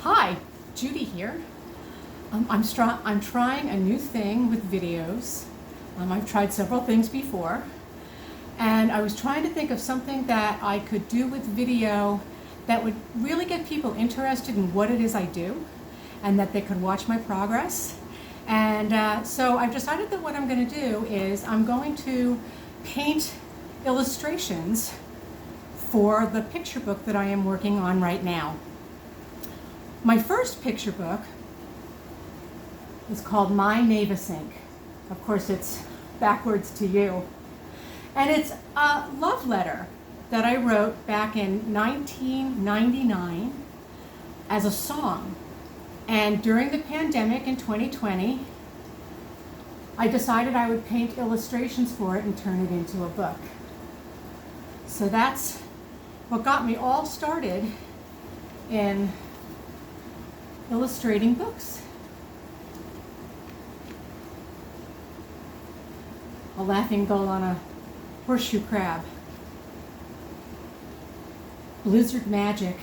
Hi, Judy here. I'm trying a new thing with videos. I've tried several things before, and I was trying to think of something that I could do with video that would really get people interested in what it is I do, and that they could watch my progress. And so I've decided that what I'm going to do is I'm going to paint illustrations for the picture book that I am working on right now. My first picture book is called My Navesink. Of course, it's backwards to you. And it's a love letter that I wrote back in 1999 as a song. And during the pandemic in 2020, I decided I would paint illustrations for it and turn it into a book. So that's what got me all started in illustrating books. A laughing gull on a horseshoe crab. Blizzard magic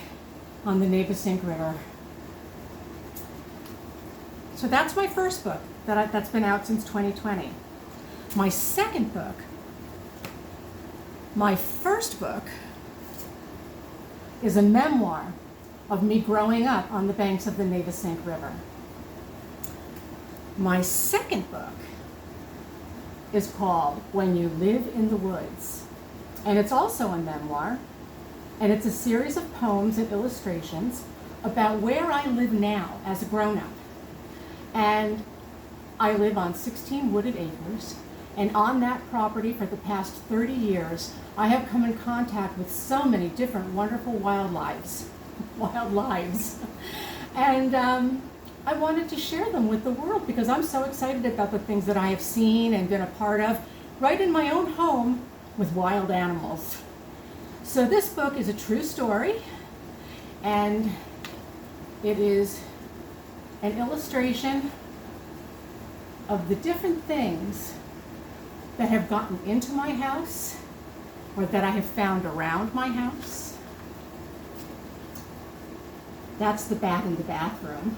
on the Navesink River. So that's my first book that's been out since 2020. My second book, my first book, is a memoir of me growing up on the banks of the Navesink River. My second book is called When You Live in the Woods, and it's also a memoir, and it's a series of poems and illustrations about where I live now as a grown-up. And I live on 16 wooded acres, and on that property for the past 30 years, I have come in contact with so many different wonderful wildlives. And I wanted to share them with the world because I'm so excited about the things that I have seen and been a part of right in my own home with wild animals. So this book is a true story, and it is an illustration of the different things that have gotten into my house or that I have found around my house. That's the bat in the bathroom.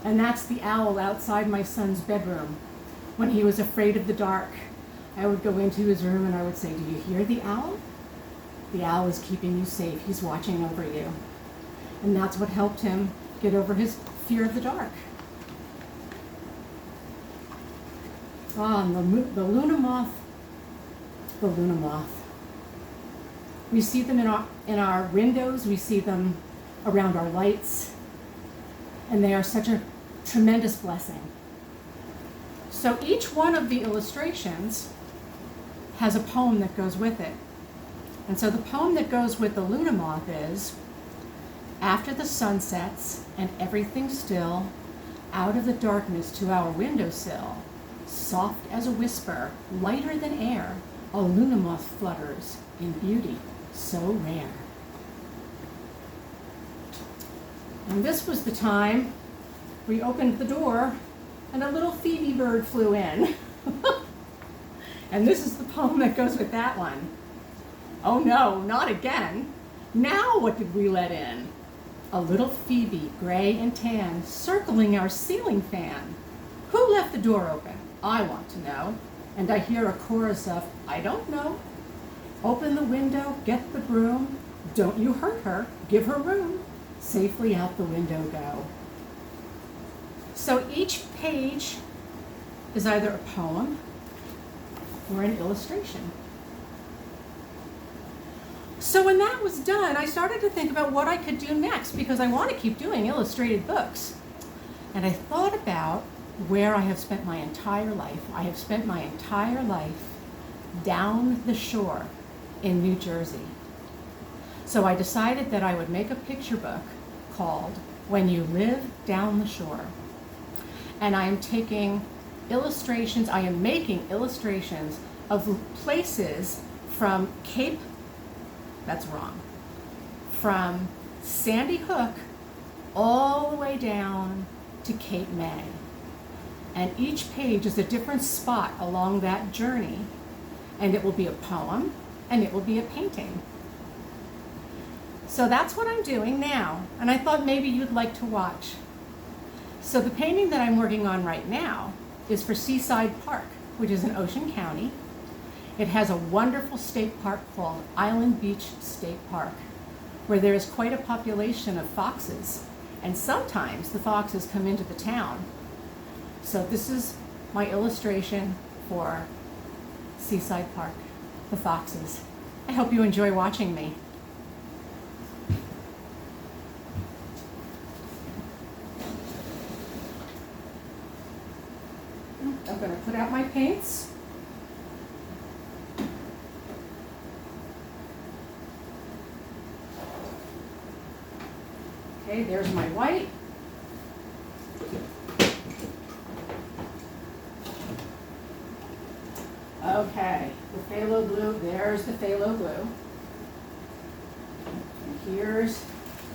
And that's the owl outside my son's bedroom. When he was afraid of the dark, I would go into his room and I would say, "Do you hear the owl? The owl is keeping you safe. He's watching over you." And that's what helped him get over his fear of the dark. And the Luna moth. The Luna moth. We see them in our windows, we see them around our lights, and they are such a tremendous blessing. So each one of the illustrations has a poem that goes with it. And so the poem that goes with the Luna moth is, "After the sun sets and everything's still, out of the darkness to our windowsill, soft as a whisper, lighter than air, a Luna moth flutters in beauty so rare." And this was the time we opened the door and a little Phoebe bird flew in. And this is the poem that goes with that one. "Oh no, not again. Now what did we let in? A little Phoebe, gray and tan, circling our ceiling fan. Who left the door open? I want to know." And I hear a chorus of, "I don't know. Open the window, get the broom. Don't you hurt her, give her room. Safely out the window go." So each page is either a poem or an illustration. So when that was done, I started to think about what I could do next because I want to keep doing illustrated books. And I thought about where I have spent my entire life. I have spent my entire life down the shore in New Jersey. So I decided that I would make a picture book called When You Live Down the Shore. And I am taking illustrations, I am making illustrations of places from from Sandy Hook all the way down to Cape May. And each page is a different spot along that journey. And it will be a poem, and it will be a painting. So that's what I'm doing now, and I thought maybe you'd like to watch. So the painting that I'm working on right now is for Seaside Park, which is in Ocean County. It has a wonderful state park called Island Beach State Park, where there is quite a population of foxes, and sometimes the foxes come into the town. So this is my illustration for Seaside Park, the foxes. I hope you enjoy watching me. I'm going to put out my paints. Okay, there's my white. Okay, the phthalo blue, there's the phthalo blue. And here's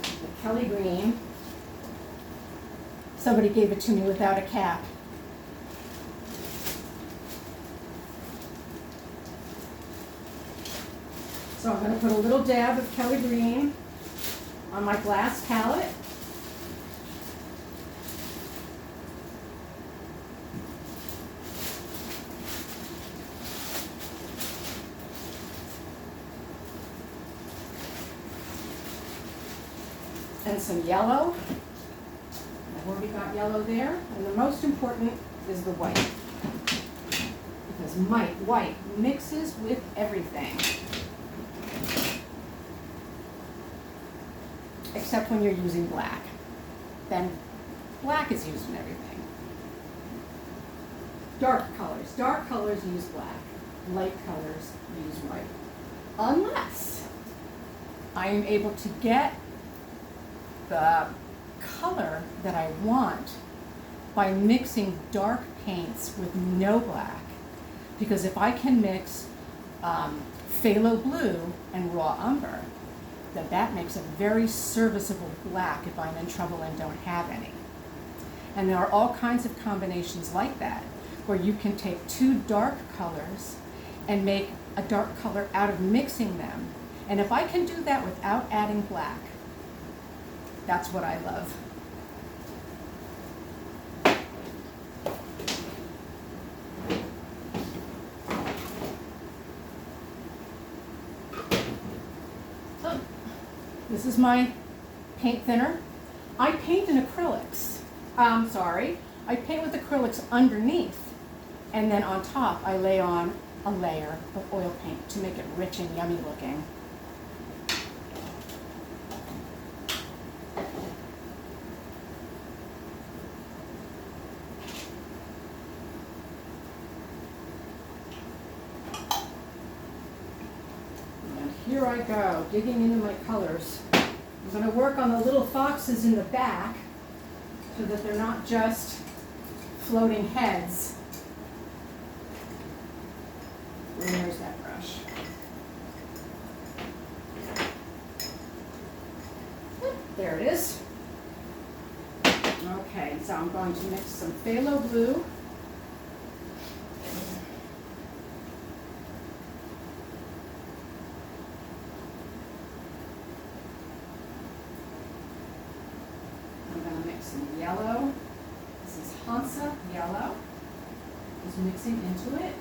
the Kelly green. Somebody gave it to me without a cap. So I'm going to put a little dab of Kelly green on my glass palette. And some yellow. I've already got yellow there. And the most important is the white. Because white mixes with everything. Except when you're using black. Then black is used in everything. Dark colors use black. Light colors use white. Unless I am able to get the color that I want by mixing dark paints with no black. Because if I can mix phthalo blue and raw umber, that makes a very serviceable black if I'm in trouble and don't have any. And there are all kinds of combinations like that, where you can take two dark colors and make a dark color out of mixing them. And if I can do that without adding black, that's what I love. This is my paint thinner. I paint in acrylics. I paint with acrylics underneath, and then on top I lay on a layer of oil paint to make it rich and yummy looking. Here I go, digging into my colors. I'm going to work on the little foxes in the back so that they're not just floating heads. And there's that brush. There it is. Okay, so I'm going to mix some phthalo blue. Some yellow. This is Hansa yellow. Just mixing into it.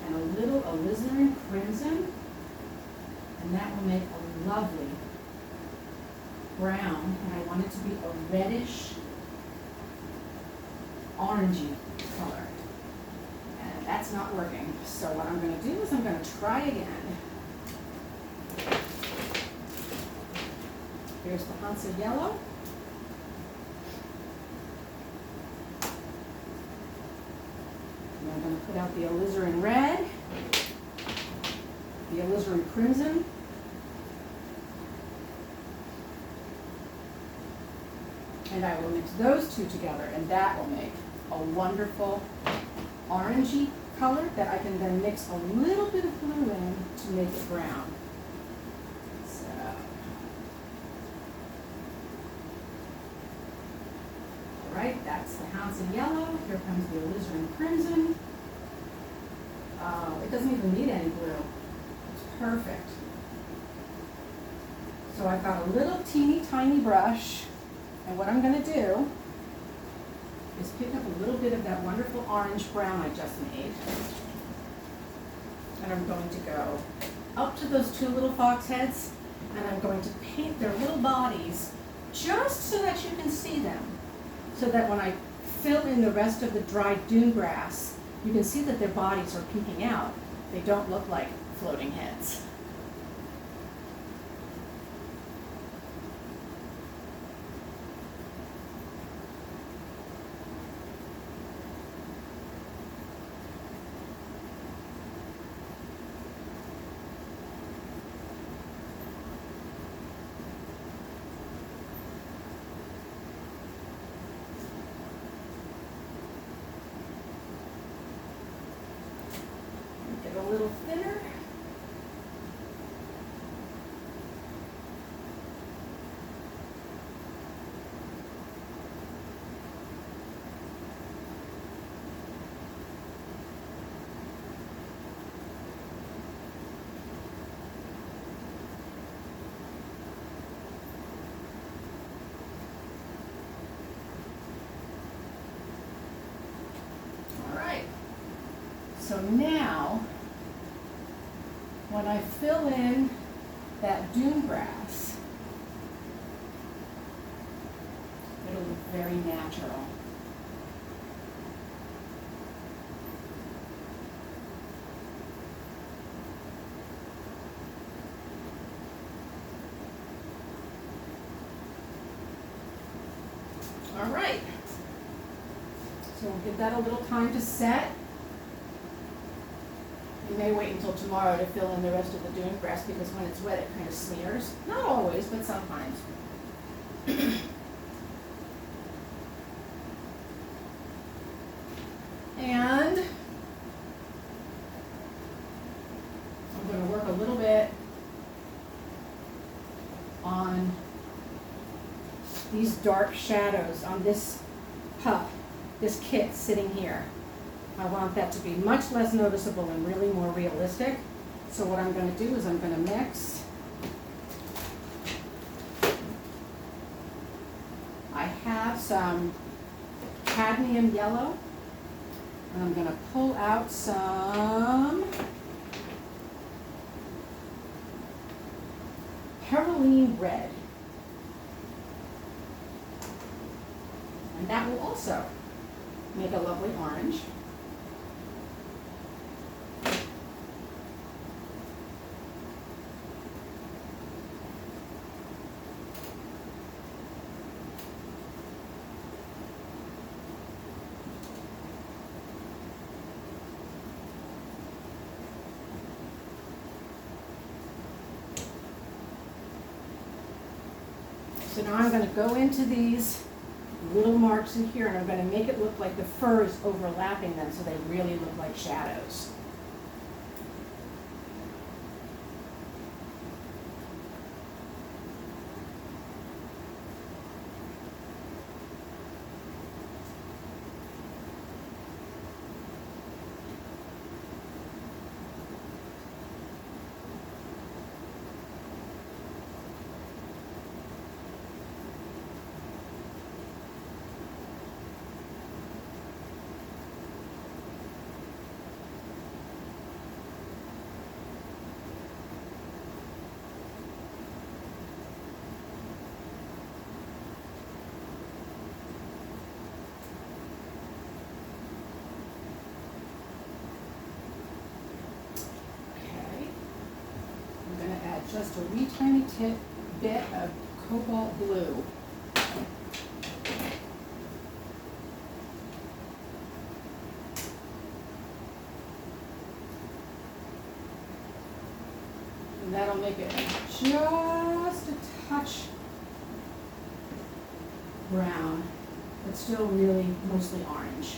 And a little alizarin crimson. And that will make a lovely brown. And I want it to be a reddish, orangey color. And that's not working. So what I'm going to do is I'm going to try again. Here's the Hansa yellow. And I'm going to put out the alizarin red, the alizarin crimson, and I will mix those two together, and that will make a wonderful orangey color that I can then mix a little bit of blue in to make it brown. Right, that's the Hansa yellow. Here comes the alizarin crimson. Oh, it doesn't even need any glue. It's perfect. So I've got a little teeny tiny brush, and what I'm going to do is pick up a little bit of that wonderful orange brown I just made. And I'm going to go up to those two little fox heads, and I'm going to paint their little bodies just so that you can see them. So that when I fill in the rest of the dried dune grass, you can see that their bodies are peeking out. They don't look like floating heads. Get a little thinner. All right. So now, when I fill in that dune grass, it'll look very natural. All right. So we'll give that a little time to set. You may wait until tomorrow to fill in the rest of the dune grass because when it's wet it kind of smears. Not always, but sometimes. And I'm going to work a little bit on these dark shadows on this pup, this kit sitting here. I want that to be much less noticeable and really more realistic. So what I'm going to do is I'm going to mix. I have some cadmium yellow, and I'm going to pull out some perylene red. And that will also make a lovely orange. So now I'm going to go into these little marks in here and I'm going to make it look like the fur is overlapping them so they really look like shadows. Just a wee tiny bit of cobalt blue. And that'll make it just a touch brown, but still really mostly orange.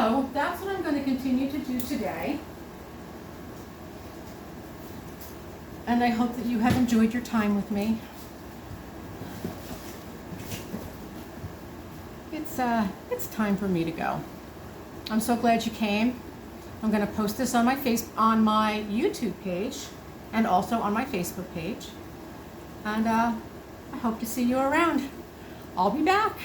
So that's what I'm going to continue to do today. And I hope that you have enjoyed your time with me. It's time for me to go. I'm so glad you came. I'm going to post this on my YouTube page and also on my Facebook page. And I hope to see you around. I'll be back.